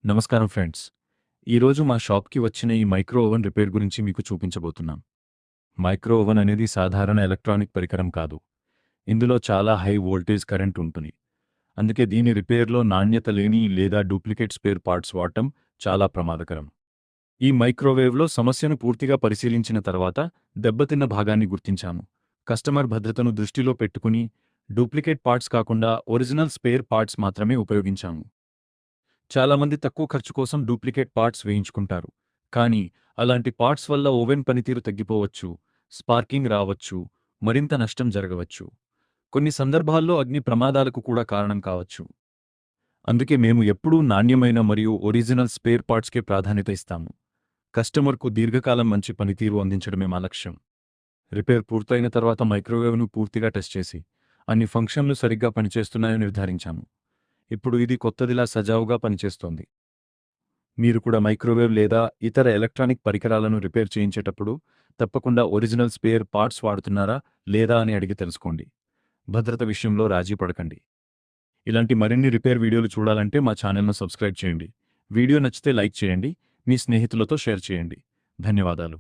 నమస్కారం ఫ్రెండ్స్. ఈరోజు మా షాప్‌కి వచ్చిన ఈ మైక్రో ఓవెన్ రిపేర్ గురించి మీకు చూపించబోతున్నాం. మైక్రో ఓవెన్ అనేది సాధారణ ఎలక్ట్రానిక్ పరికరం కాదు. ఇందులో చాలా హై వోల్టేజ్ కరెంట్ ఉంటుంది. అందుకే దీని రిపేర్‌లో నాణ్యత లేని లేదా డూప్లికేట్ స్పేర్ పార్ట్స్ వాడటం చాలా ప్రమాదకరం. ఈ మైక్రోవేవ్‌లో సమస్యను పూర్తిగా పరిశీలించిన తర్వాత దెబ్బతిన్న భాగాన్ని గుర్తించాము. కస్టమర్ భద్రతను దృష్టిలో పెట్టుకుని డూప్లికేట్ పార్ట్స్ కాకుండా ఒరిజినల్ స్పేర్ పార్ట్స్ మాత్రమే ఉపయోగించాము. చాలామంది తక్కువ ఖర్చు కోసం డూప్లికేట్ పార్ట్స్ వేయించుకుంటారు. కానీ అలాంటి పార్ట్స్ వల్ల ఓవెన్ పనితీరు తగ్గిపోవచ్చు, స్పార్కింగ్ రావచ్చు, మరింత నష్టం జరగవచ్చు. కొన్ని సందర్భాల్లో అగ్ని ప్రమాదాలకు కూడా కారణం కావచ్చు. అందుకే మేము ఎప్పుడూ నాణ్యమైన మరియు ఒరిజినల్ స్పేర్ పార్ట్స్కే ప్రాధాన్యత ఇస్తాము. కస్టమర్కు దీర్ఘకాలం మంచి పనితీరు అందించడమే మా లక్ష్యం. రిపేర్ పూర్తయిన తర్వాత మైక్రోవేవ్ను పూర్తిగా టెస్ట్ చేసి అన్ని ఫంక్షన్లు సరిగ్గా పనిచేస్తున్నాయో నిర్ధారించాము. ఇప్పుడు ఇది కొత్తదిలా సజావుగా పనిచేస్తోంది. మీరు కూడా మైక్రోవేవ్ లేదా ఇతర ఎలక్ట్రానిక్ పరికరాలను రిపేర్ చేయించేటప్పుడు తప్పకుండా ఒరిజినల్ స్పేర్ పార్ట్స్ వాడుతున్నారా లేదా అని అడిగి తెలుసుకోండి. భద్రత విషయంలో రాజీ పడకండి. ఇలాంటి మరిన్ని రిపేర్ వీడియోలు చూడాలంటే మా ఛానల్ను సబ్స్క్రైబ్ చేయండి. వీడియో నచ్చితే లైక్ చేయండి. మీ స్నేహితులతో షేర్ చేయండి. ధన్యవాదాలు.